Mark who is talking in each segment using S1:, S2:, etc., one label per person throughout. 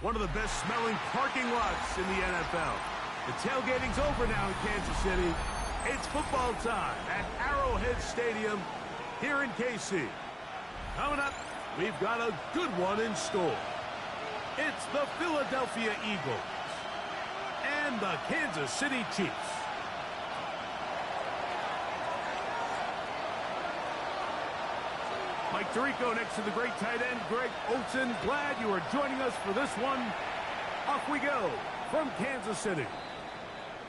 S1: one of the best smelling parking lots in the NFL. The tailgating's over now in Kansas City. It's football time at Arrowhead Stadium here in KC. Coming up, we've got a good one in store. It's the Philadelphia Eagles and the Kansas City Chiefs. Mike Tirico next to the great tight end, Greg Olsen. Glad you are joining us for this one. Off we go from Kansas City.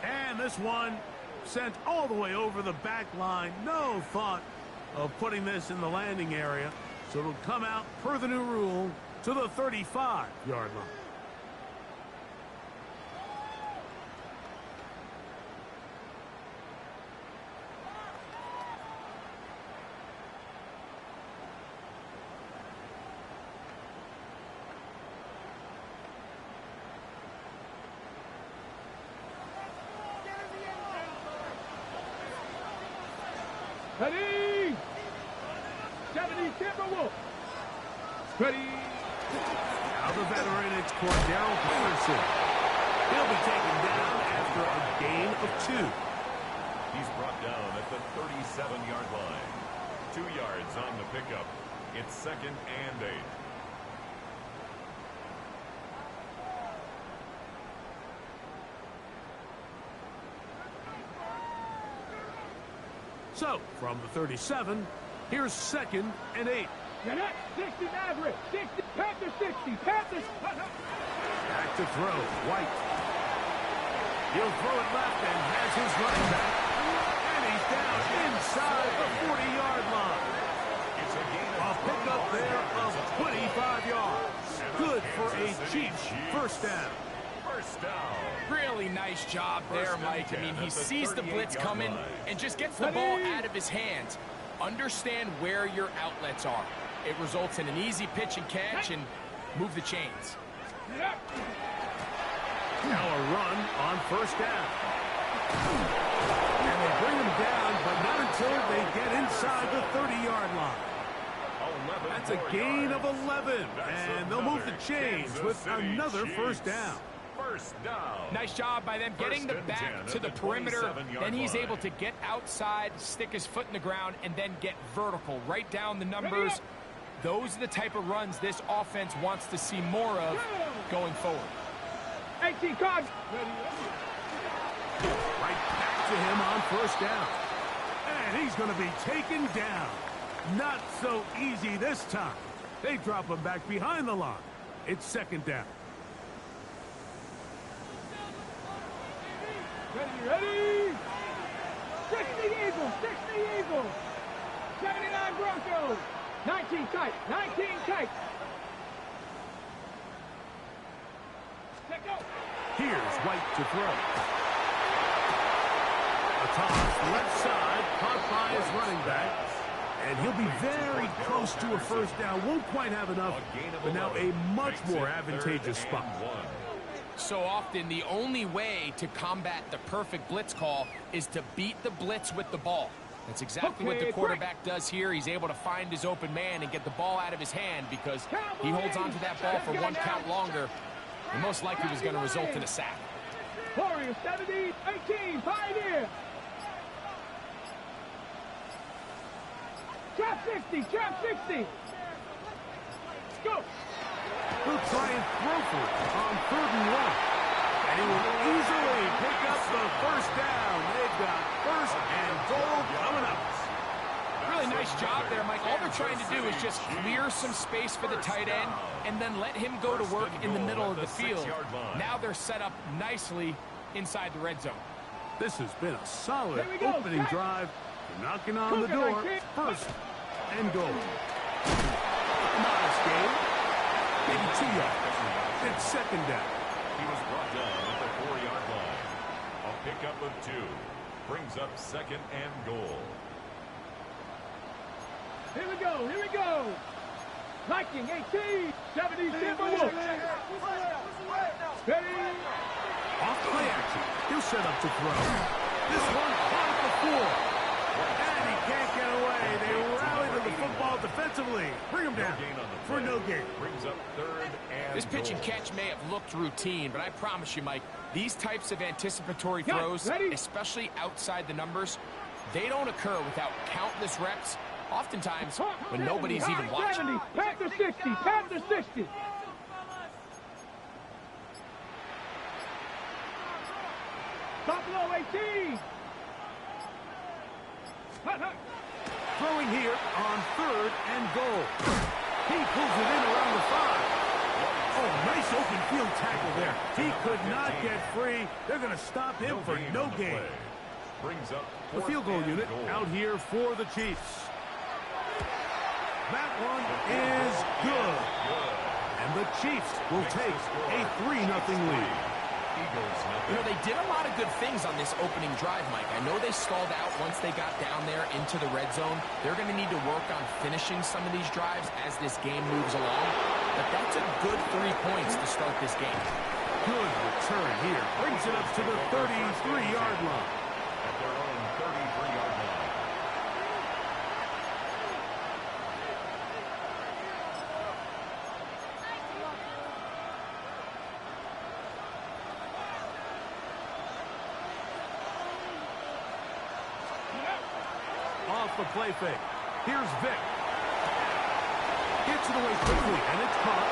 S1: And this one sent all the way over the back line. No thought of putting this in the landing area. So it'll come out, per the new rule, to the 35-yard line.
S2: Ready! 70 Timberwolves. Ready!
S1: Now the veteran, it's Cordero Patterson. He'll be taken down after a gain of 2.
S3: He's brought down at the 37-yard line. 2 yards on the pickup. It's 2nd and 8.
S1: So, from the 37, here's 2nd and 8.
S2: You're not 60 Maverick. 60. Panthers 60. Panthers.
S1: Back to throw. White. He'll throw it left and has his running back. And he's down inside the 40-yard line.
S3: It's a gain
S1: A pickup there of 25 yards. Good for a Chiefs first down.
S3: First down.
S4: Really nice job there, Mike. I mean, he sees the blitz coming and just gets the ball out of his hands. Understand where your outlets are. It results in an easy pitch and catch and move the chains.
S1: Now a run on first down. And they bring him down, but not until they get inside the 30-yard line. That's a gain of 11, and they'll move the chains with another first down.
S3: First down.
S4: Nice job by them getting the back to the perimeter. Then he's able to get outside, stick his foot in the ground, and then get vertical right down the numbers. Those are the type of runs this offense wants to see more of going forward.
S2: 18 cards.
S1: Right back to him on first down. And he's going to be taken down. Not so easy this time. They drop him back behind the line. It's 2nd down.
S2: Ready? 60 Eagles. 60 Eagles. 79 Broncos. 19 tight. 19 tight. Let go.
S1: Here's White to throw. A toss left side, caught by his running back. And he'll be very close to a first down. Won't quite have enough, but now a much more advantageous spot.
S4: So often, the only way to combat the perfect blitz call is to beat the blitz with the ball. That's exactly what the quarterback does here. He's able to find his open man and get the ball out of his hand because he holds on to that ball for 1 count longer. And most likely was going to result in a sack.
S2: Warriors 70, 18, Pioneer. Trap 60, trap 60. Let's go.
S1: He'll try and throw for it on 3rd and 1. And he will easily pick up the first down. They've got 1st and goal coming up.
S4: Really nice job there, Mike. All they're trying to do is just clear some space for the tight end and then let him go to work in the middle of the field. Now they're set up nicely inside the red zone.
S1: This has been a solid opening drive. Knocking on the door. 1st and goal. Modest gain. Maybe 2 yards. It's 2nd down.
S3: He was brought down at the 4-yard line. A pickup of 2 brings up 2nd and goal.
S2: Here we go, here we go. Viking 18, 70 Timberwolves. Ready?
S1: Off play action. He'll set up to throw. This one caught at the 4. And he can't get away. They rally to the football to defensively. Bring him down for no gain.
S3: Brings up third and
S4: This pitch and
S3: goal.
S4: catch may have looked routine, but I promise you, Mike, these types of anticipatory
S2: Yeah,
S4: throws,
S2: ready?
S4: especially outside the numbers, they don't occur without countless reps, oftentimes when nobody's even watching.
S2: 70, pass to 60, pass to 60. Top low 18. Hut, hut.
S1: Throwing here on third and goal. He pulls it in around the 5. Oh, nice open field tackle there. He could not get free. They're going to stop him for no
S3: on the
S1: gain.
S3: play. Brings up
S1: The field goal unit out here for the Chiefs. That one is good. And the Chiefs will take a 3-0 lead.
S3: Eagles
S4: You know, they did a lot of good things on this opening drive, Mike. I know they stalled out once they got down there into the red zone. They're going to need to work on finishing some of these drives as this game moves along. But that's a good 3 points to start this game.
S1: Good return here. Brings it up to the 33-yard line.
S3: at their own 33-yard line.
S1: Off the play fake. Here's Vic. Gets it away quickly, and it's caught.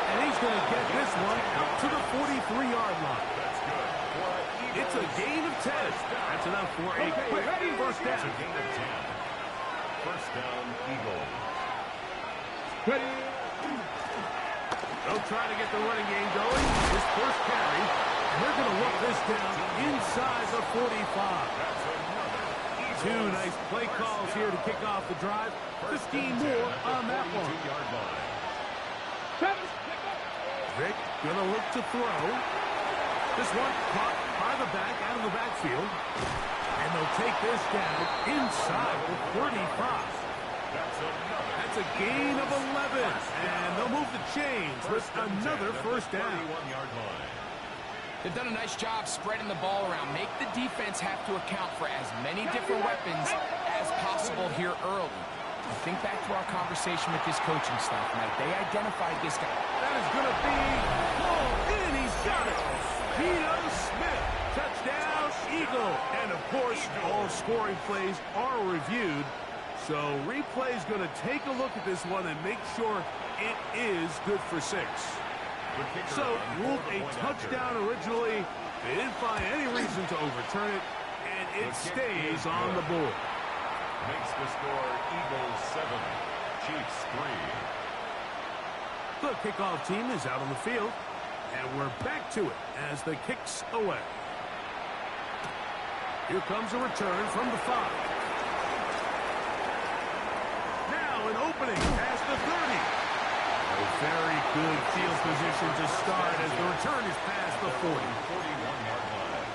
S1: And he's going to get this one out to the 43-yard line.
S3: That's good. For an Eagles
S1: It's a gain of 10. That's enough for a quick first
S3: It's a
S1: down.
S3: gain of 10. First down, Eagles.
S2: Ready.
S1: They'll try to get the running game going. His first carry. They're going to look this down inside the 45.
S3: That's another Eagles.
S1: Two nice play calls here to kick off the drive. 15 more on that one.
S3: 42-yard line.
S2: 7.
S1: Vic going to look to throw. This one caught by the back out of the backfield. And they'll take this down inside the 35.
S3: That's another.
S1: That's a gain of 11. And they'll move the chains with another first down.
S3: 31-yard line.
S4: They've done a nice job spreading the ball around. Make the defense have to account for as many different weapons as possible here early. And think back to our conversation with this coaching staff, Mike. They identified this guy.
S1: That is going to be pulled in. He's got it. Geno Smith. Touchdown, Eagle. And, of course, all scoring plays are reviewed. So replay's going to take a look at this one and make sure it is good for 6. So, ruled a touchdown originally. They didn't find any reason to overturn it, and it stays on the board.
S3: Makes the score Eagles 7, Chiefs 3.
S1: The kickoff team is out on the field, and we're back to it as the kicks away. Here comes a return from the 5. Now an opening past the 30. A very good field position to start as the return is past the 40.
S3: 41-yard line.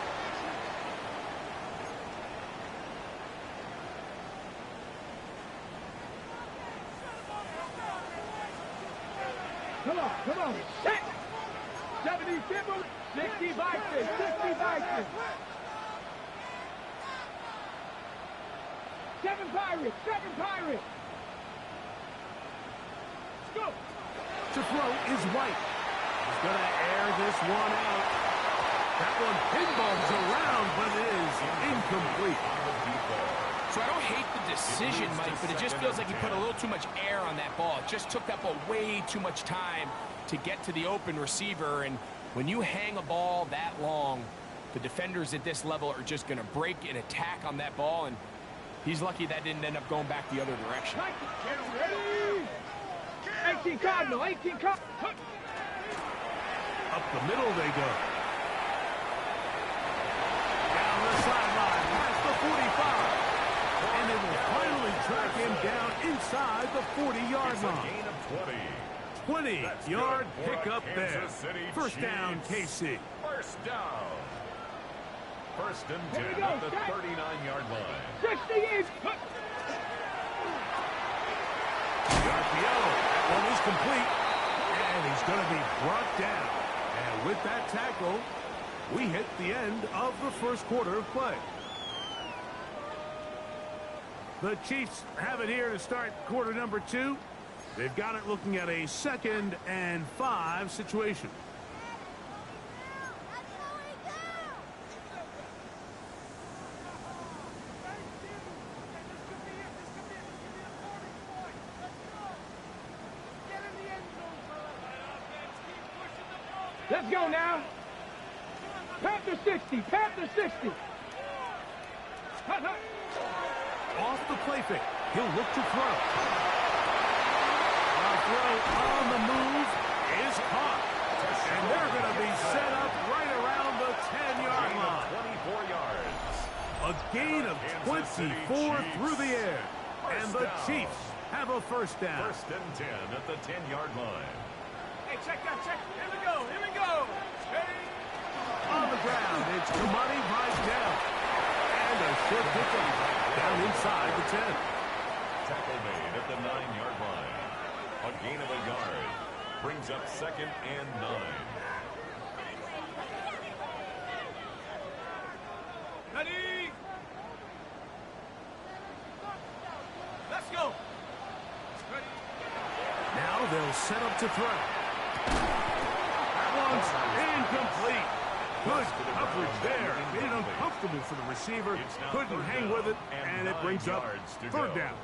S2: Come on. Set. 70 Timber. 60 Vikings. 60 Vikings. 7 Pirates. 7 Pirates. Let's go.
S1: To throw is White. He's going to air this one out. That one pinballs around, but it is incomplete.
S4: So I don't hate the decision, Mike, but it just feels like he put a little too much air on that ball. It just took that ball way too much time to get to the open receiver. And when you hang a ball that long, the defenders at this level are just going to break and attack on that ball. And he's lucky that didn't end up going back the other direction.
S2: Get ready. 18 Cardinal. 18 Cardinal.
S1: Up the middle they go. Down the sideline, past the 45. And they will finally track him down inside the 40-yard
S3: It's a
S1: line.
S3: gain of 20.
S1: 20-yard
S3: That's good for
S1: pickup
S3: a
S1: there.
S3: Kansas City
S1: First down,
S3: Chiefs.
S1: KC.
S3: First down. First and
S2: Here we
S3: 10
S2: go,
S3: at the
S2: set.
S3: 39-yard line.
S2: 60 is.
S1: The RPO. That one is complete. And he's going to be brought down. And with that tackle, we hit the end of the first quarter of play. The Chiefs have it here to start quarter number 2. They've got it looking at a 2nd and 5 situation.
S2: Let's go now. Panther 60. Panther 60.
S1: Off the play fake. He'll look to throw. A throw on the move is caught. And they're going to be set up right around the 10-yard line.
S3: 24 yards.
S1: A gain of 24 through the air. And the Chiefs have a first down.
S3: 1st and 10 at the 10-yard line.
S2: Hey, check that, check. Here we go, here we go. Hey.
S1: On the ground, it's Kamani Vidal. And a short pickup down inside the 10.
S3: Tackle made at the 9-yard line. A gain of a yard. Brings up 2nd and 9.
S2: Ready? Let's go. Ready?
S1: Now they'll set up to throw. That one's incomplete. Good coverage there. Made it uncomfortable for the receiver. Couldn't hang with it, and it brings up 3rd down.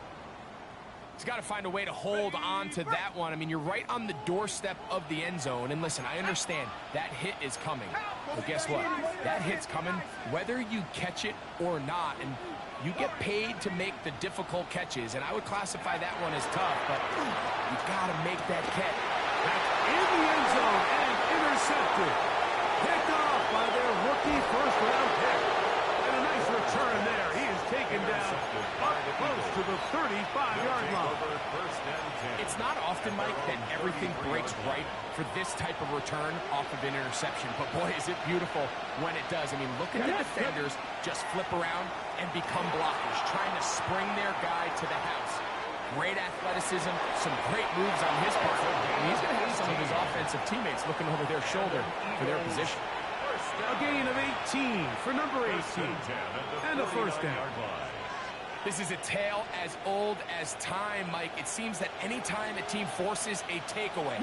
S4: He's got to find a way to hold on to that one. I mean, you're right on the doorstep of the end zone. And listen, I understand that hit is coming. But guess what? That hit's coming whether you catch it or not. And you get paid to make the difficult catches. And I would classify that one as tough, but you got to make that catch.
S1: That's in the end zone and intercepted. Picked off by their rookie first-round pick. And a nice return there. He is taken down up close to the 35-yard line.
S4: It's not often, Mike, that everything breaks right for this type of return off of an interception. But, boy, is it beautiful when it does. I mean, look at the defenders just flip around and become blockers, trying to spring their guy to the house. Great athleticism, some great moves on his part. And he's going to have some of his offensive teammates looking over their shoulder for their position.
S1: A gain of 18 for number 18. And a first down.
S4: This is a tale as old as time, Mike. It seems that any time a team forces a takeaway,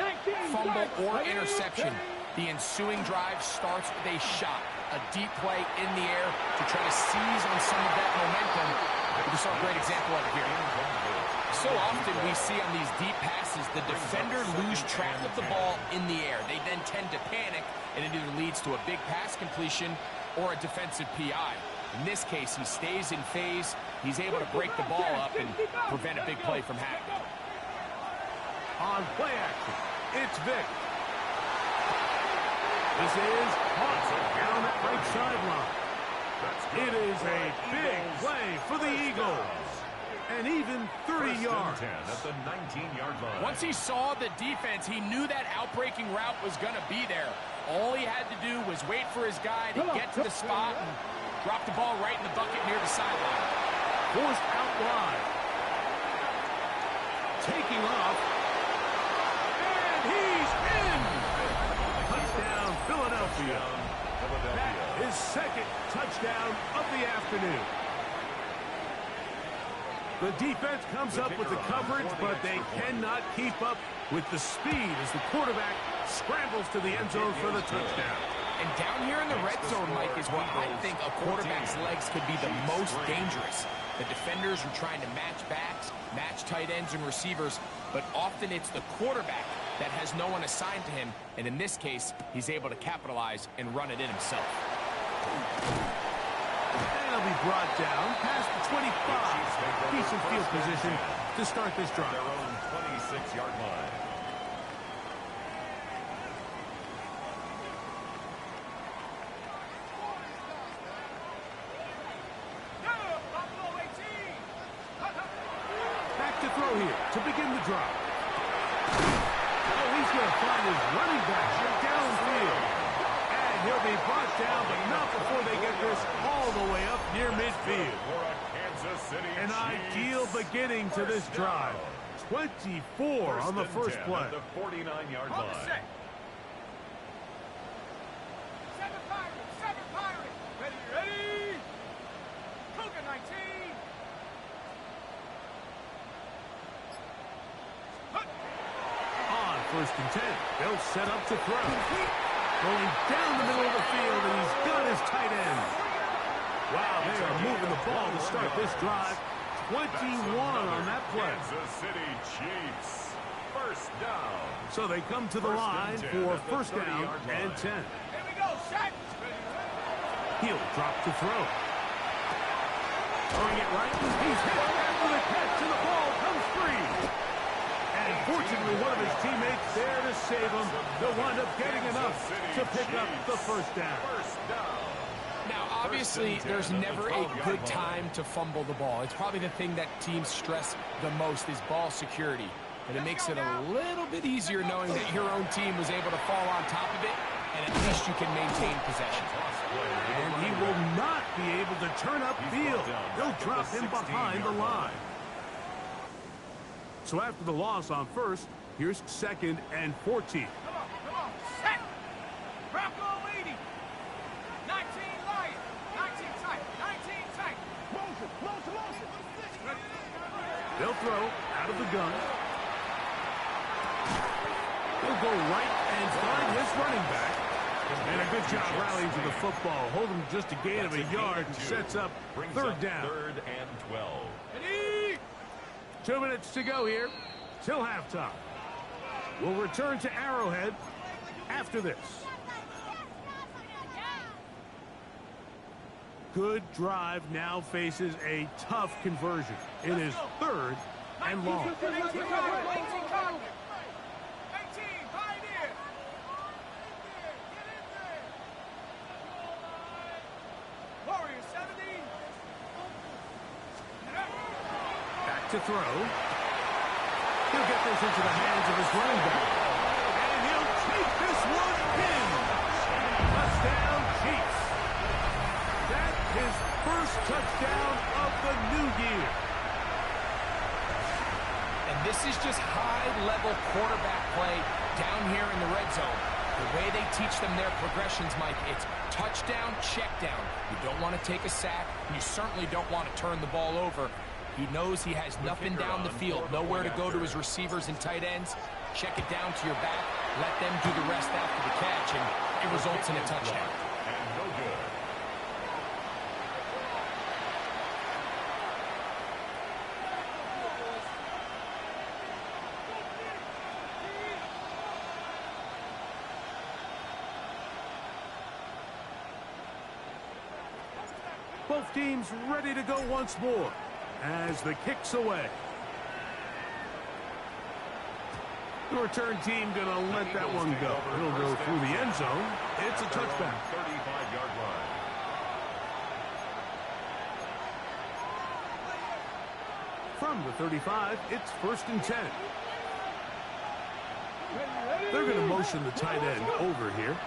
S4: fumble, or interception, the ensuing drive starts with a shot, a deep play in the air to try to seize on some of that momentum. We saw a great example of it here. So often we see on these deep passes, the defender lose track of the ball in the air. They then tend to panic, and it either leads to a big pass completion or a defensive PI. In this case, he stays in phase. He's able to break the ball up and prevent a big play from happening.
S1: On play action, it's Vick. This is Hudson down that right sideline. It is a big play for the Eagles. And even 30 yards.
S3: At the 19-yard line.
S4: Once he saw the defense, he knew that outbreaking route was going to be there. All he had to do was wait for his guy to get to the spot and drop the ball right in the bucket near the sideline.
S1: Forced out wide. Taking off. And he's in. Touchdown, Philadelphia. That is 2nd touchdown of the afternoon. The defense comes up with the coverage, but they cannot keep up with the speed as the quarterback scrambles to the end zone for the touchdown.
S4: And down here in the red zone, Mike, is where I think a quarterback's legs could be the most dangerous. The defenders are trying to match backs, match tight ends and receivers, but often it's the quarterback that has no one assigned to him, and in this case, he's able to capitalize and run it in himself.
S1: And he'll be brought down past the 25. Decent field position to start this drive.
S3: Their own 26-yard line.
S1: Back to throw here to begin the drive. Oh, he's going to find his running back downfield. And he'll be brought down, but not before they get this all the way up near midfield. An ideal beginning to this drive. 24 on the first play.
S3: The 49-yard line.
S2: Seven Pirates. Ready. Cougar 19.
S1: first and 10. They'll set up to throw. Going down the middle of the field, and he's got his tight end. Wow, they are moving the ball to start this drive. 21 on that play.
S3: Kansas City Chiefs. First down.
S1: So they come to the line for first down and 10.
S2: Here we go, set.
S1: He'll drop to throw. Throwing it right. He's hit after the catch, and the ball comes free. And fortunately, one of his teammates there to save him. They'll wind up getting enough to pick up the first down.
S3: First down.
S4: Now, obviously, there's never a good time to fumble the ball. It's probably the thing that teams stress the most is ball security. And it makes it a little bit easier knowing that your own team was able to fall on top of it, and at least you can maintain possession.
S1: And he will not be able to turn upfield. They'll drop him behind the line. So after the loss on first, here's second and 14.
S2: Come on, set. Bronco leading. 19 Lions. 19 tight. 19 tight. Motion.
S1: They'll throw out of the gun. He'll go right and find his running back. And a good job rallying to the football. Holding just a gain of a yard and sets up third down.
S3: Third and 12.
S1: 2 minutes to go here till halftime. We'll return to Arrowhead after this. Good drive now faces a tough conversion. It is third and long.
S2: 18 Pioneer. Warrior 70.
S1: Back to throw. He'll get this into the hands of his running back. And he'll take this one in. Touchdown, Chiefs. That's his first touchdown of the new year.
S4: And this is just high-level quarterback play down here in the red zone. The way they teach them their progressions, Mike, it's touchdown, check down. You don't want to take a sack. You certainly don't want to turn the ball over. He knows he has nothing down the field, nowhere to go to his receivers and tight ends. Check it down to your back, let them do the rest after the catch, and it results in a touchdown.
S3: And no good.
S1: Both teams ready to go once more as the kick's away. The return team going to let that one go. It'll go through the end zone. It's a touchback.
S3: 35-yard line.
S1: From the 35, it's first and 10. They're going to motion the tight end over here.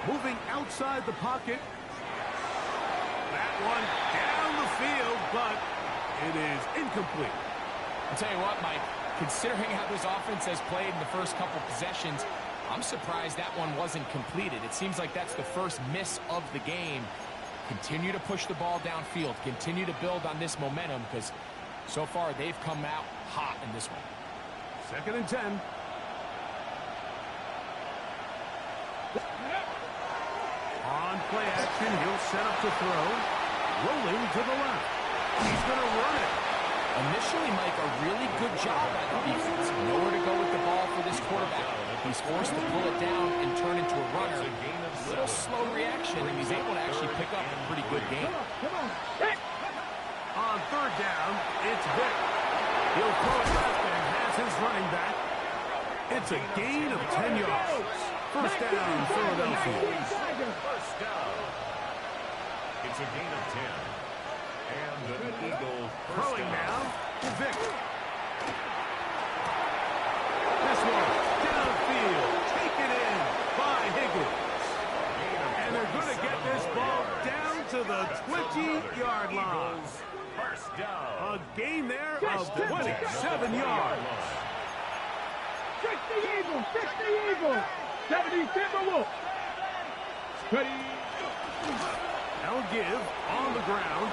S1: Moving outside the pocket. That one down the field, but it is incomplete.
S4: I'll tell you what, Mike, considering how this offense has played in the first couple possessions, I'm surprised that one wasn't completed. It seems like that's the first miss of the game. Continue to push the ball downfield. Continue to build on this momentum because so far they've come out hot in this one.
S1: Second and 10. On play action, he'll set up to throw. Rolling to the left. He's going to run it.
S4: Initially, Mike, a really good job by the defense. Nowhere to go with the ball for this quarterback. He's forced to pull it down and turn into a runner. A little slow reaction, and he's able to actually pick up a pretty good game.
S2: Come on.
S1: On third down, it's Vick. He'll throw it left and has his running back. It's a gain of 10 yards. First down, Philadelphia.
S3: First down. It's a gain of 10. And the Eagles
S1: Throwing now to Vick. This one, downfield, taken in by Higgins. And they're going to get this ball down to the 20-yard line.
S3: First down.
S1: A gain there of 27 yards.
S2: 60 Eagles. 60 Eagles. 70 Timberwolves. Ready.
S1: They'll give on the ground.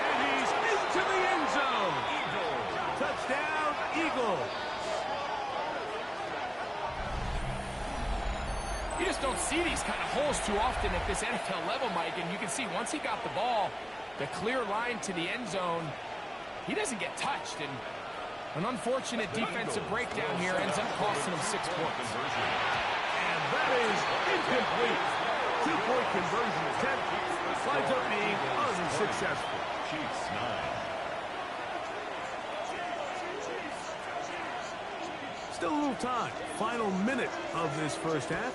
S1: And he's into the
S4: see these kind of holes too often at this NFL level, Mike, and you can see once he got the ball, the clear line to the end zone, he doesn't get touched, and an unfortunate defensive breakdown here ends up costing him 6 points.
S1: And that is incomplete. 2-point conversion attempt winds up being unsuccessful.
S3: Chiefs 9.
S1: Still a little time. Final minute of this first half.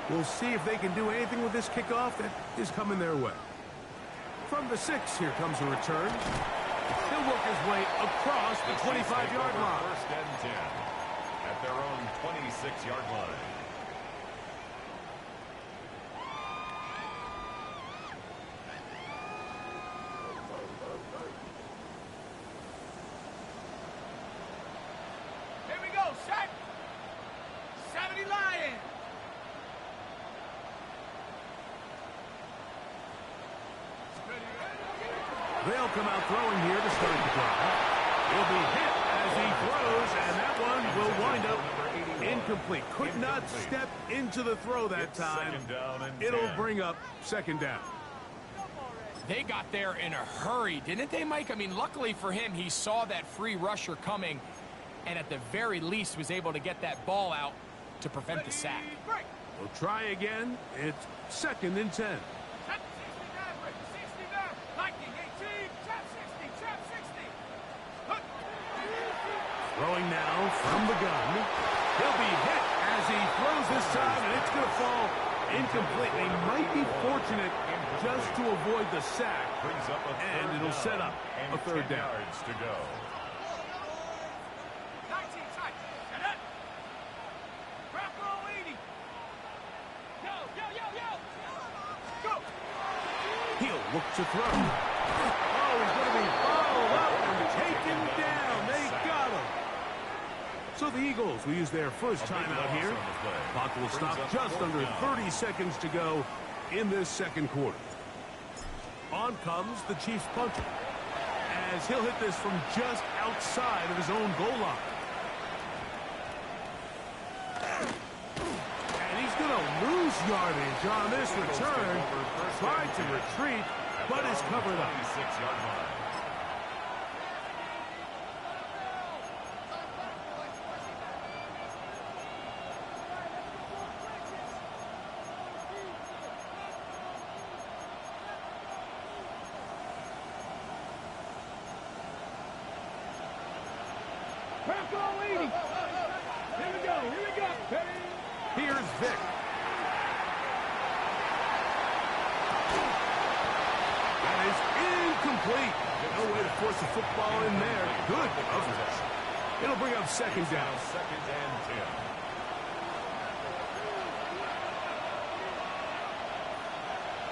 S1: We'll see if they can do anything with this kickoff that is coming their way. From the 6, here comes a return. He'll work his way across the 25-yard line.
S3: First and 10 at their own 26-yard line.
S2: Here we go, set. 70 Lions.
S1: They'll come out throwing here to start the drive. He'll be hit as he throws, and that one will wind up incomplete. Could not step into the throw that time. It'll bring up second down.
S4: They got there in a hurry, didn't they, Mike? I mean, luckily for him, he saw that free rusher coming, and at the very least was able to get that ball out to prevent the sack.
S1: We'll try again. It's second and 10. Throwing now from the gun. He'll be hit as he throws this time, and it's going to fall incomplete. They might be fortunate just to avoid the sack, and it'll set up a third down.
S3: Yards to go.
S2: 19 tight. And up. Bronco leading. Yo, yo, yo, yo. Go.
S1: He'll look to throw. Oh, he's going to be followed up and taken down. They got him. So the Eagles will use their first timeout here. Clock will stop just under 30 seconds to go in this second quarter. On comes the Chiefs punter, as he'll hit this from just outside of his own goal line. And he's going to lose yardage on this return. Tried to retreat, but is covered up.
S3: 26-yard line.
S2: Bronco leading. Here we go. Here we go.
S1: Here's Vic. That is incomplete. No way to force the football in there. Good coverage. It'll bring up second down.
S3: Second and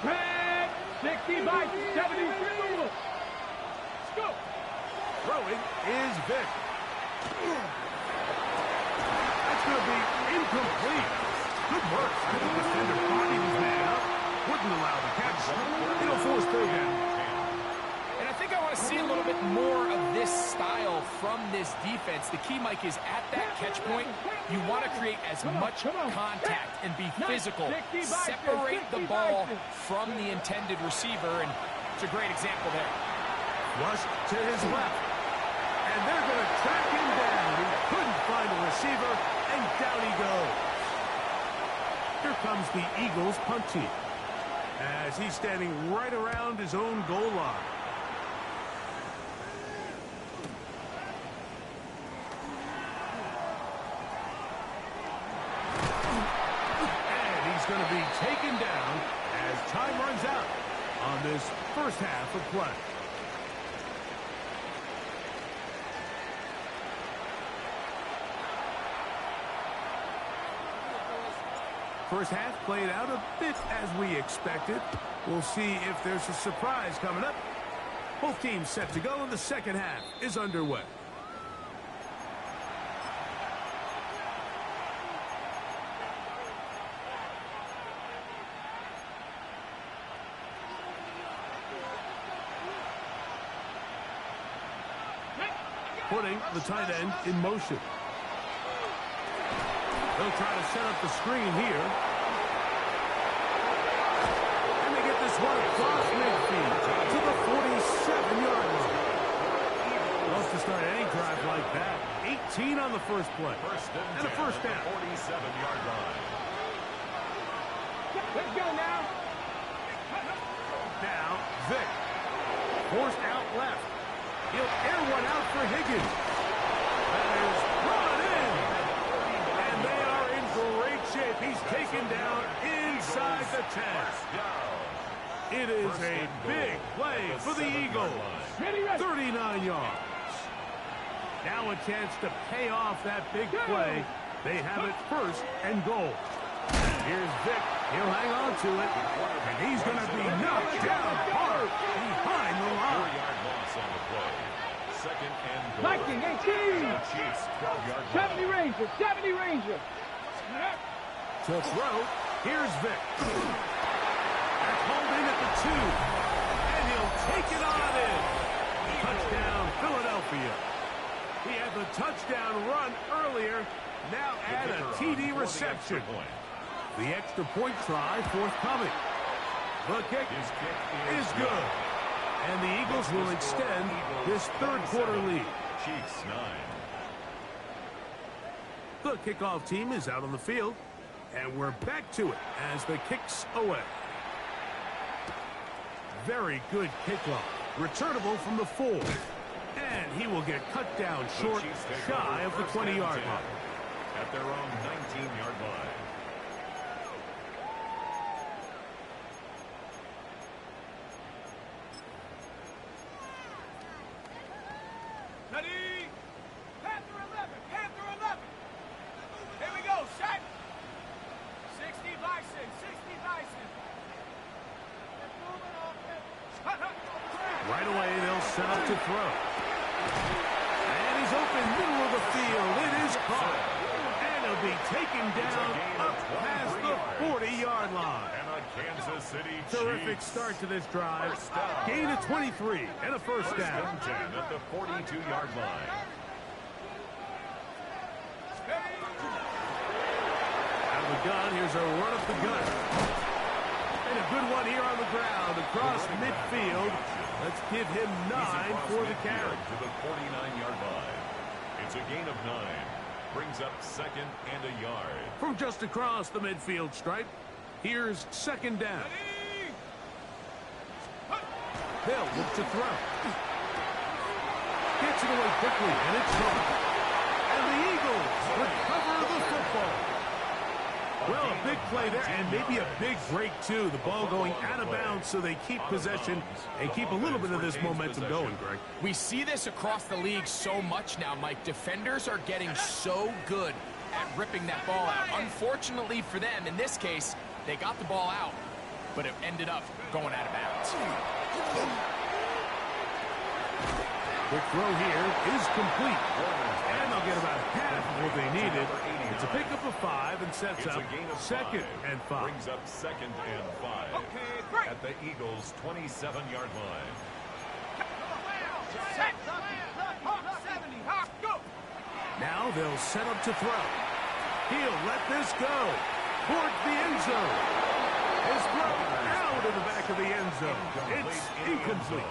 S3: 10.
S2: Red 60 by 73. Let's go.
S1: Throwing is Vic. That's going to be incomplete. Good work. The defender bodied his man up. Wouldn't allow the catch. It'll force third down.
S4: And I think I want to see a little bit more of this style from this defense. The key, Mike, is at that catch point, you want to create as much contact and be physical. Separate the ball from the intended receiver, and it's a great example there.
S1: Rush to his left. And they're going to track him down. He couldn't find a receiver, and down he goes. Here comes the Eagles punt team, as he's standing right around his own goal line. And he's going to be taken down as time runs out on this first half of play. First half played out a bit as we expected. We'll see if there's a surprise coming up. Both teams set to go, and the second half is underway. Putting the tight end in motion. They'll try to set up the screen here. the first play. And a first down.
S3: 47-yard line.
S2: Let's go now.
S1: Now, Vick. Forced out left. He'll air one out for Higgins. That is brought in. And they are in great shape. He's taken down inside the 10. It is a big play for the Eagles. 39 yards. Now a chance to pay off that big play. They have it first and goal. Here's Vick. He'll hang on to it. And he's going to be knocked down hard behind the line.
S3: 4-yard loss on the play. Second and goal.
S2: Viking, 18.
S3: Chiefs, 12-yard
S2: 70 Ranger, 70 Ranger.
S1: To throw, here's Vick. That's hauled in at the 2. And he'll take it on in. Touchdown, Philadelphia. He had the touchdown run earlier. Now add a TD reception. The extra point try forthcoming. The kick is good. And the Eagles will extend this third quarter lead.
S3: Chiefs 9.
S1: The kickoff team is out on the field. And we're back to it as the kick's away. Very good kickoff. Returnable from the 4. And he will get cut down short, shy of the 20-yard line.
S3: At their own 19-yard line.
S2: Ready? Panther 11, Panther 11. Here we go, shot. 60 Bison, 60 Bison.
S1: Right away, they'll set up to throw. And he's open middle of the field. It is caught. And he'll be taken down up past the 40-yard line.
S3: And a Kansas City
S1: Terrific
S3: Chiefs.
S1: start to this drive. Gain of 23 and a first down.
S3: 10 at the 42-yard line.
S1: Out of the gun, here's a run up the gut. And a good one here on the ground across midfield. Let's give him 9 for the carry.
S3: To the 49-yard line. It's a gain of 9. Brings up second and a yard.
S1: From just across the midfield stripe, here's second down. They'll look to throw. Gets it away quickly, and it's gone. And the Eagles recover the football. Well, a big play there, and maybe a big break, too. The ball going out of bounds, so they keep possession and keep a little bit of this momentum going, Greg.
S4: We see this across the league so much now, Mike. Defenders are getting so good at ripping that ball out. Unfortunately for them, in this case, they got the ball out, but it ended up going out of bounds.
S1: The throw here is complete. And they'll get about half of what they needed. It's a pickup of 5 and sets up second and 5.
S3: Brings up second and 5.
S2: Okay, great.
S3: At the Eagles' 27-yard line.
S2: Set. 70. Hawk, go.
S1: Now they'll set up to throw. He'll let this go towards the end zone. His throw out of the back of the end zone. It's incomplete.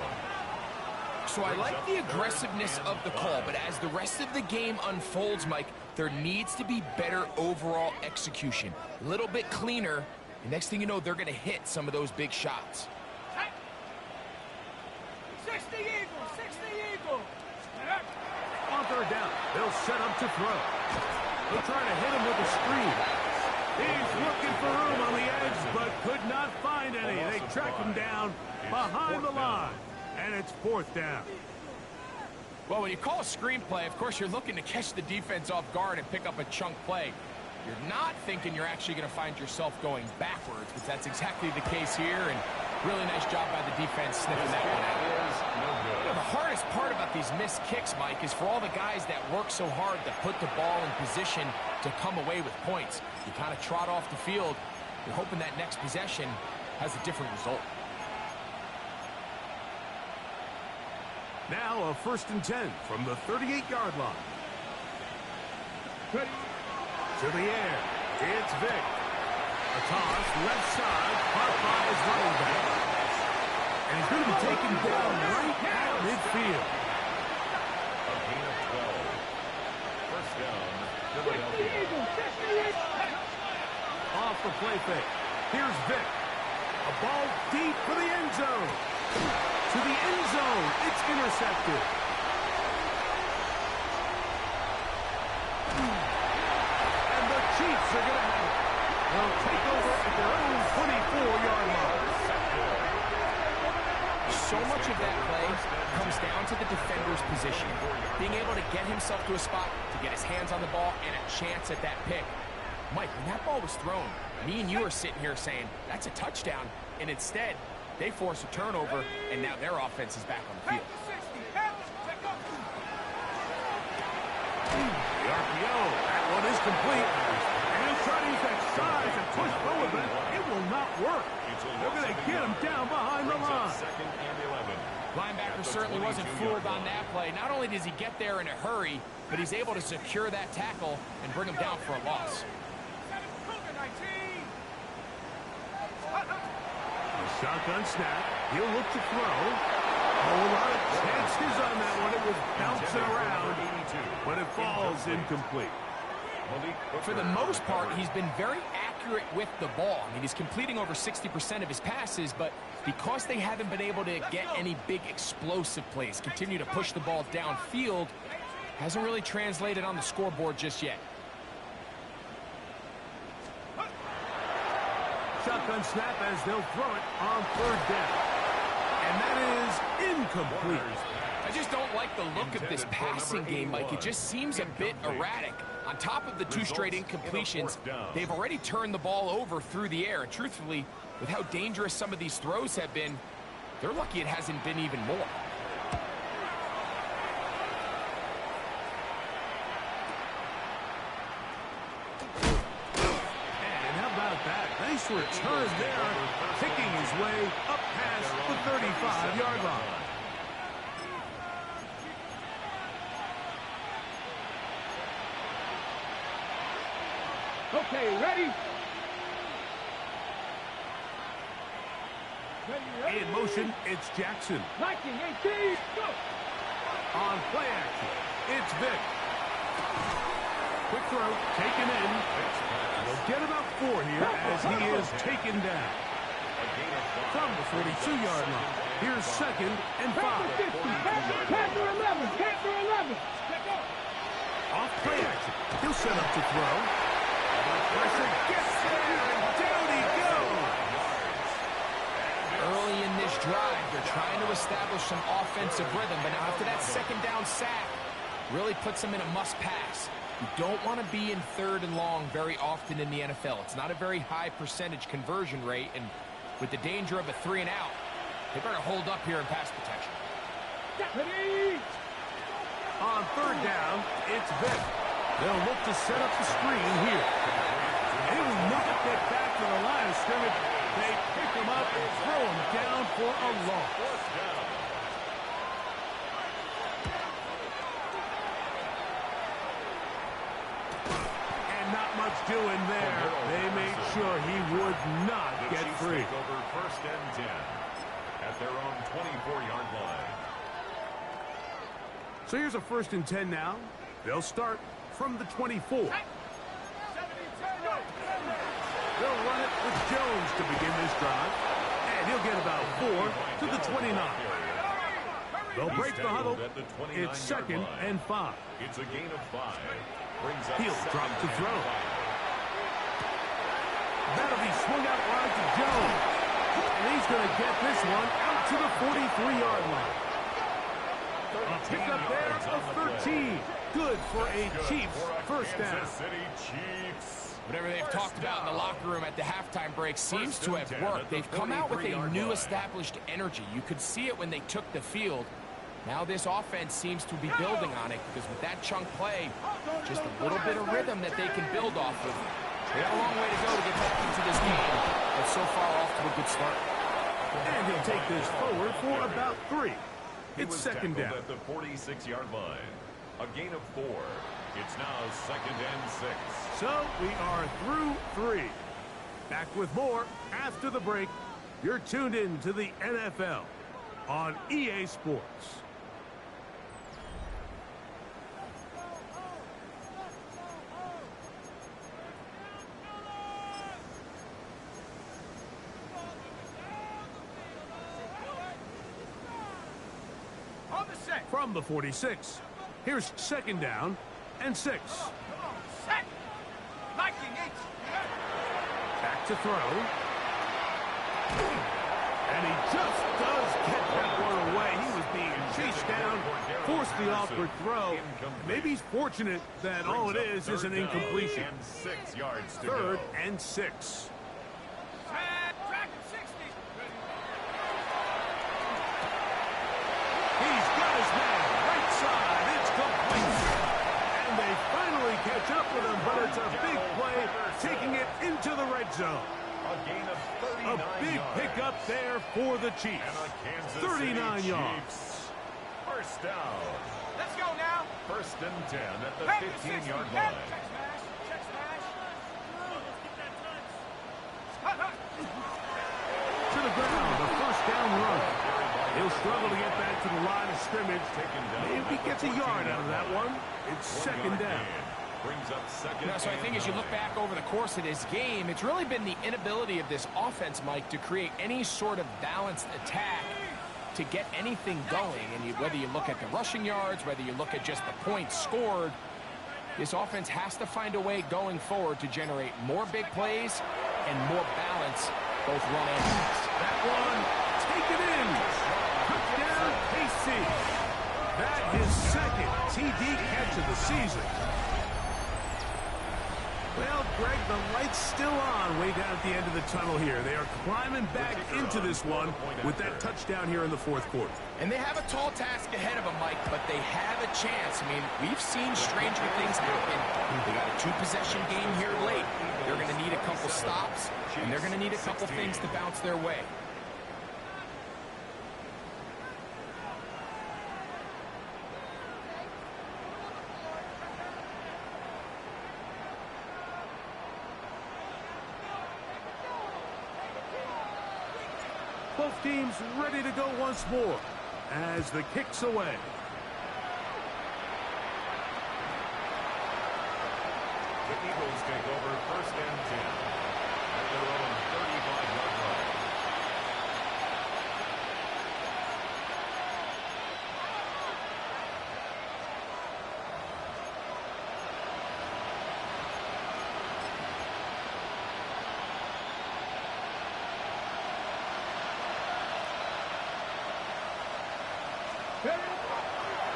S4: So I like the aggressiveness of the call, but as the rest of the game unfolds, Mike, there needs to be better overall execution. A little bit cleaner, and next thing you know, they're going to hit some of those big shots.
S2: 60 Eagles, 60 Eagles.
S1: On third down, they'll set up to throw. They'll try to hit him with a screen. He's looking for room on the edge, but could not find any. They track him down behind the line. And it's fourth down.
S4: Well, when you call a screenplay, of course, you're looking to catch the defense off guard and pick up a chunk play. You're not thinking you're actually going to find yourself going backwards, but that's exactly the case here, and really nice job by the defense sniffing that one out. You know, the hardest part about these missed kicks, Mike, is for all the guys that work so hard to put the ball in position to come away with points. You kind of trot off the field, you're hoping that next possession has a different result.
S1: Now a 1st and 10 from the 38-yard line. To the air. It's Vick. A toss left side. Caught by his running back. And he's going to be taken down right at midfield.
S3: A gain of 12. First down
S1: the play fake. Here's Vick. A ball deep for the end zone. To the end zone. It's intercepted. And the Chiefs are going to have it. They'll take over at their own 24-yard line.
S4: So much of that play comes down to the defender's position. Being able to get himself to a spot, to get his hands on the ball, and a chance at that pick. Mike, when that ball was thrown, me and you are sitting here saying, that's a touchdown. And instead, they force a turnover, and now their offense is back on the field.
S1: The RPO. That one is complete. And he'll try to use that size and push forward, but it will not work. They're going to get him down behind the line.
S3: Second and 11.
S4: Linebacker certainly wasn't fooled on that play. Not only does he get there in a hurry, but he's able to secure that tackle and bring him down for a loss.
S1: The shotgun snap. He'll look to throw. Oh, a lot of chances on that one. It was bouncing around, but it falls incomplete.
S4: For the most part, he's been very accurate with the ball. I mean, he's completing over 60% of his passes, but because they haven't been able to get any big explosive plays, continue to push the ball downfield, hasn't really translated on the scoreboard just yet.
S1: Shotgun snap as they'll throw it on third down. And that is incomplete.
S4: I just don't like the look of this passing game, Mike. It just seems a bit erratic. On top of the two straight incompletions, they've already turned the ball over through the air. And truthfully, with how dangerous some of these throws have been, they're lucky it hasn't been even more.
S1: And how about that? Nice return there, picking his way up past the 35-yard line.
S2: Okay, ready?
S1: In motion, it's Jackson.
S2: 19, 18, go!
S1: On play action, it's Vick. Quick throw, taken in. He'll get about 4 here as he is taken down. From the 42-yard line, here's second and 5.
S2: Panther 11, Panther 11.
S1: Off play action, he'll set up to throw. Pressure gets there, and down he goes.
S4: Early in this drive, they're trying to establish some offensive rhythm, but now after that second down sack, really puts them in a must-pass. You don't want to be in third and long very often in the NFL. It's not a very high percentage conversion rate, and with the danger of a 3 and out, they better hold up here in pass protection.
S1: On third down, it's Vick. They'll look to set up the screen here. They will not get back to the line of scrimmage. They pick him up and throw him down for a loss. And not much doing there. They made sure he would not get free.
S3: Over first and 10 at their own 24-yard line.
S1: So here's a first and 10 now. They'll start from the 24. They'll run it with Jones to begin this drive. And he'll get about 4 to the 29. They'll break the huddle. It's second and 5.
S3: It's a gain of 5.
S1: He'll drop to throw. That'll be swung out wide to Jones. And he's going to get this one out to the 43-yard line. A pickup there of 13. Good for a Chiefs first down.
S4: Whatever they've talked about in the locker room at the halftime break seems to have worked. They've come out with a new established energy. You could see it when they took the field. Now this offense seems to be building on it because with that chunk play, just a little bit of rhythm that they can build off of. They have a long way to go to get back into this game, but so far off to a good start.
S1: And he'll take this forward for about 3. It's second down.
S3: At the 46-yard line. A gain of 4. It's now second and 6.
S1: So we are through 3. Back with more after the break. You're tuned in to the NFL on EA Sports. from the 46. Here's second down and 6.
S2: Set. 19 each.
S1: Back to throw. And he just does get that one away. He was being chased down, forced the awkward throw. Maybe he's fortunate that all it is an incompletion.
S3: And 6 yards to
S1: Third
S3: go.
S1: and 6.
S2: Set. Track at 60.
S1: He's got his man right side. It's complete. And they finally catch up with him, but it's a big play, taking it into the red zone.
S3: A gain of
S1: A
S3: 39
S1: big
S3: yards.
S1: pickup there for the Chiefs.
S3: And a Kansas
S1: 39
S3: City
S1: yards.
S3: Chiefs. First down.
S2: Let's go now.
S3: First and 10 at the
S2: Back to 60.
S3: 15-yard
S2: Head.
S3: line.
S2: Check smash. Check smash.
S1: To the ground, the first down run. He'll struggle to get back to the line of scrimmage. Maybe gets a yard out of that one. It's second down.
S3: Brings up second.
S4: You know, so I think as you look back over the course of this game, it's really been the inability of this offense, Mike, to create any sort of balanced attack to get anything going. And whether you look at the rushing yards, whether you look at just the points scored, this offense has to find a way going forward to generate more big plays and more balance, both run and pass.
S1: That one, take it in. Touchdown, KC. That his second TD catch of the season. Well, Greg, the light's still on way down at the end of the tunnel here. They are climbing back into this one with that touchdown here in the fourth quarter.
S4: And they have a tall task ahead of them, Mike, but they have a chance. I mean, we've seen stranger things happen. They got a 2-possession game here late. They're going to need a couple stops, and they're going to need a couple things to bounce their way.
S1: Both teams ready to go once more as the kick's away.
S3: The Eagles take over first and 10 at their own 35-yard line.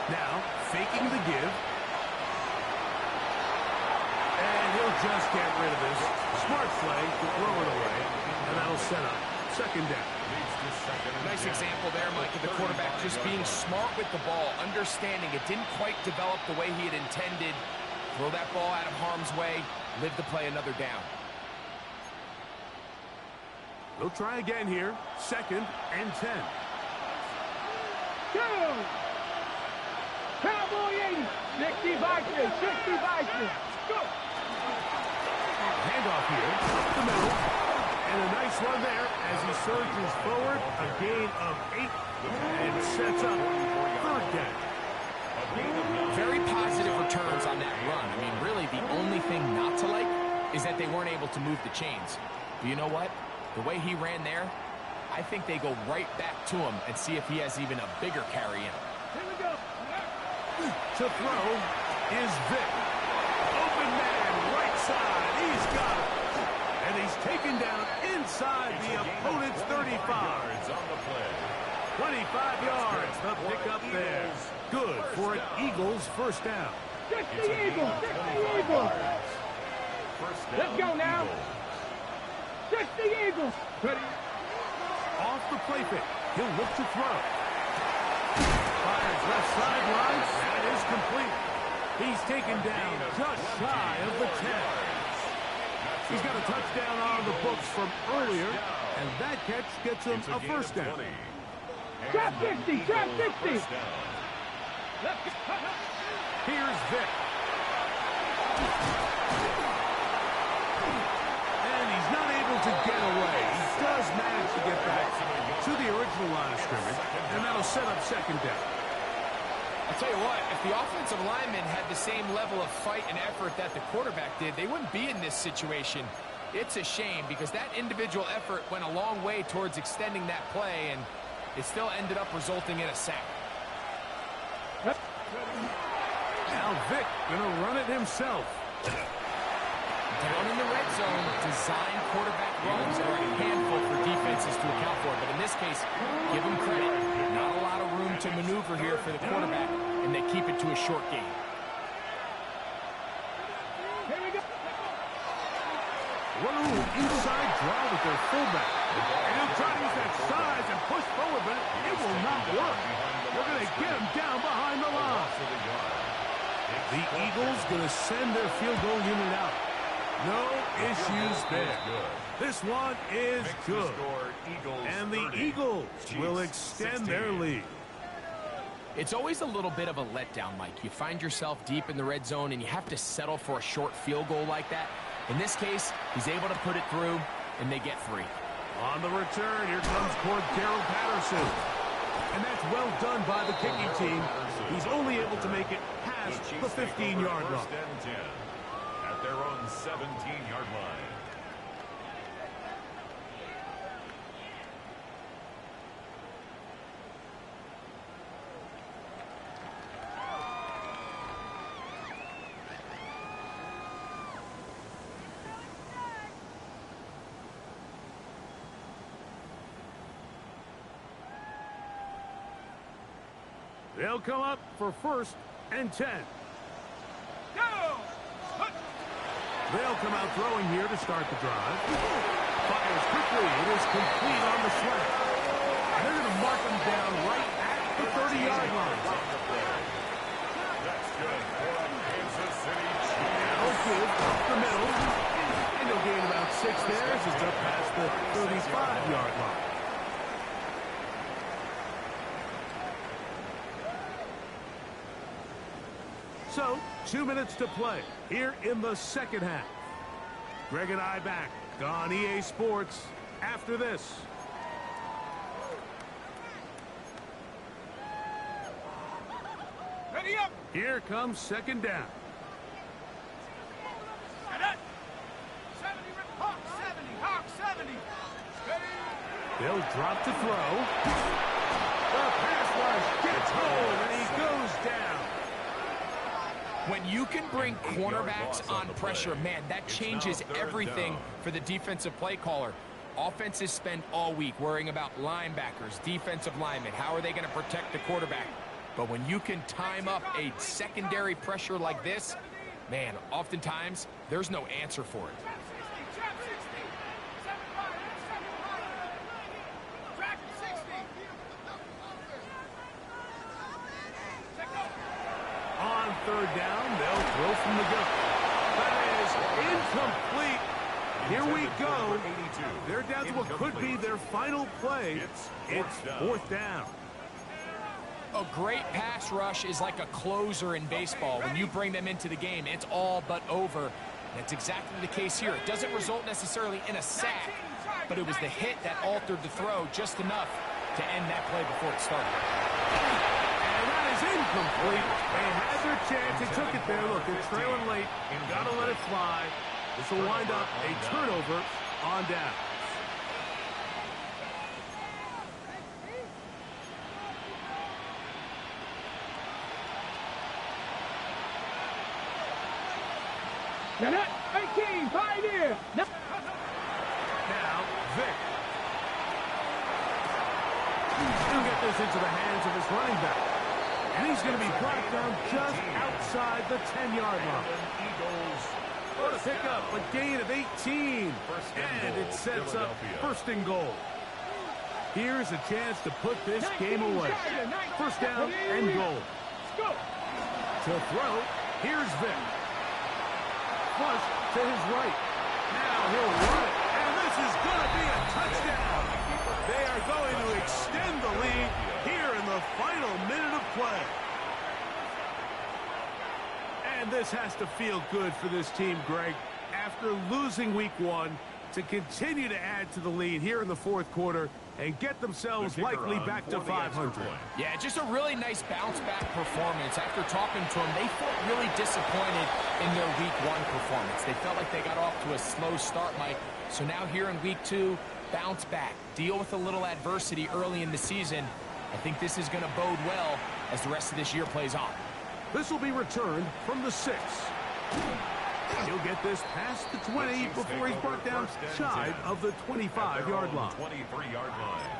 S1: Now, faking the give. And he'll just get rid of this. Smart play to throw it away. And that'll set up second down.
S3: Leads to second and
S4: Nice
S3: 10.
S4: example there, Mike, of the quarterback just being smart with the ball, understanding it didn't quite develop the way he had intended. Throw that ball out of harm's way, live to play another down.
S1: They'll try again here. Second and 10.
S2: Go! Cowboy 80. 60 Vikings. 60 Vikings. Go!
S1: Handoff here. Up the middle. And a nice run there as he surges forward. A gain of 8. And sets up third down.
S4: Very positive returns on that run. I mean, really, the only thing not to like is that they weren't able to move the chains. But you know what? The way he ran there, I think they go right back to him and see if he has even a bigger carry in him.
S2: Here we go.
S1: To throw is Vic. Open man, right side. He's got it. And he's taken down inside the opponent's 35.
S3: Yards on the play.
S1: 25 yards, the pickup there. Good for an Eagles first down.
S2: 60
S3: It's a gain
S2: Eagles.
S3: of
S2: 60
S3: 25
S2: Eagles.
S3: yards. First down,
S2: Let's go now.
S3: Eagles.
S2: 60 Eagles. Ready.
S1: Off the play fake. He'll look to throw. Fires left sideline. That is complete. He's taken down just shy of the 10. He's got a touchdown on the books from earlier, and that catch gets him
S3: It's
S1: a
S3: gain
S1: first
S3: of
S1: down.
S3: 20.
S2: Trap
S3: And
S2: 60, trap
S3: Eagles
S2: 60.
S3: first down.
S2: Let's go.
S1: Here's Vic. And he's not able to get away. He does manage to get back to the original line of scrimmage, and that'll set up second down.
S4: I'll tell you what, if the offensive lineman had the same level of fight and effort that the quarterback did, they wouldn't be in this situation. It's a shame because that individual effort went a long way towards extending that play, and it still ended up resulting in a sack.
S1: Now Vic gonna run it himself.
S4: Down in the red zone, design quarterback runs are a handful for defenses to account for. But in this case, give them credit. Not a lot of room to maneuver here for the quarterback, and they keep it to a short game.
S1: What a little inside draw with their fullback. And he'll try to use that size and push forward, but it will not work. They're going to get him down behind the line. The Eagles going to send their field goal unit out. No issues there. This one is good. And the Eagles will extend their lead.
S4: It's always a little bit of a letdown, Mike. You find yourself deep in the red zone, and you have to settle for a short field goal like that. In this case, he's able to put it through, and they get 3.
S1: On the return, here comes Cordero Patterson. And that's well done by the kicking team. He's only able to make it past the 15-yard line.
S3: At their own 17-yard line.
S1: They'll come up for 1st and 10.
S2: Go!
S1: They'll come out throwing here to start the drive. Fires quickly. It is complete on the slant. And they're going to mark him down right at the 30-yard line.
S3: That's good for a Kansas City Chiefs.
S1: Okay, up the middle. And they'll gain about 6 there as it's up past the 35-yard line. So, 2 minutes to play here in the second half. Greg and I back on EA Sports after this.
S2: Ready up!
S1: Here comes second down.
S2: And that 70, Hawk 70, Hawk 70. Ready?
S1: They'll drop to throw. The pass rush gets home and he goes down.
S4: When you can bring cornerbacks on pressure, man, that changes everything for the defensive play caller. Offenses spend all week worrying about linebackers, defensive linemen. How are they going to protect the quarterback? But when you can time up a secondary pressure like this, man, oftentimes there's no answer for it.
S2: Trap 60, trap 60. 75, 75. Track 60. Check go.
S1: On third down, they'll throw from the gun. That is incomplete. Here we go. They're down to what could be their final play. It's fourth down.
S4: A great pass rush is like a closer in baseball. When you bring them into the game, it's all but over. That's exactly the case here. It doesn't result necessarily in a sack, but it was the hit that altered the throw just enough to end that play before it started.
S1: And that is incomplete. They had their chance. They took it there. Look, they're trailing late. Got to let it fly. This will wind up a turnover on down.
S2: Now that 18, pioneer.
S1: Now, Vic. He'll get this into the hands of his running back. And he's going to be brought down just outside the 10-yard line. What a pickup, a gain of 18. And it sets up 1st and goal. Here's a chance to put this game away. 1st down and goal. To throw, here's Vic. Flush to his right. Now he'll run it. And this is going to be a touchdown. They are going to extend the lead here in the final minute of play. And this has to feel good for this team, Greg. After losing week 1, to continue to add to the lead here in the 4th quarter and get themselves likely back to 500.
S4: Yeah, just a really nice bounce-back performance. After talking to them, they felt really disappointed in their Week 1 performance. They felt like they got off to a slow start, Mike. So now here in Week 2, bounce back, deal with a little adversity early in the season, I think this is going to bode well as the rest of this year plays on.
S1: This will be returned from the 6. He'll get this past the 20 before he's brought down shy of the 25-yard line.
S3: 23-yard line.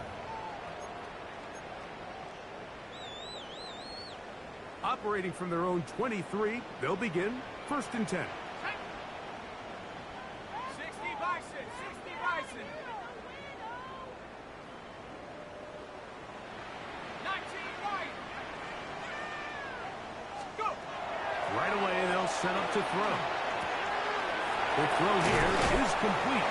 S1: Operating from their own 23, they'll begin 1st and 10.
S2: 60 Bison, 60 Bison. 19 right. Go.
S1: Right away, they'll set up to throw. The throw here is complete.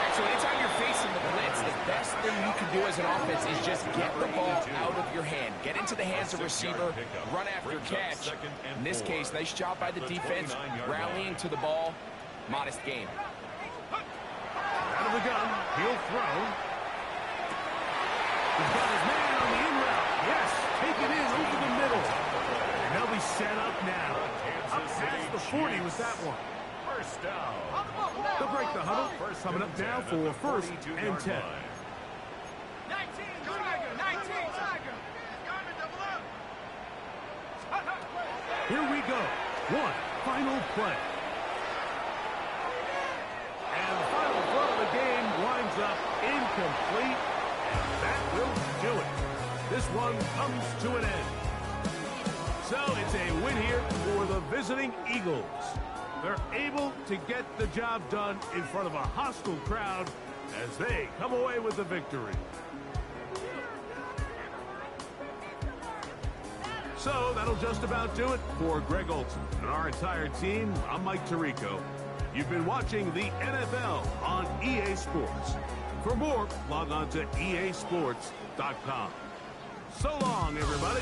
S4: Actually, anytime you're facing the blitz, the best thing you can do as an offense is just get the ball out of your hand. Get into the hands of receiver, run after catch. In this case, nice job by the defense, rallying to the ball. Modest gain.
S1: Out of the gun, he'll throw. He's got his man on the in route. Yes, take it in over the middle. And they'll be set up now. Up past the 40 was that one.
S3: First down.
S1: They'll break the huddle. Coming up now for 1st and 10.
S2: 19 Tiger, 19 Tiger.
S1: Here we go. One final play. And the final throw of the game winds up incomplete. And that will do it. This one comes to an end. So it's a win here for the visiting Eagles. They're able to get the job done in front of a hostile crowd as they come away with the victory. So that'll just about do it for Greg Olsen and our entire team. I'm Mike Tirico. You've been watching the NFL on EA Sports. For more, log on to easports.com. So long, everybody.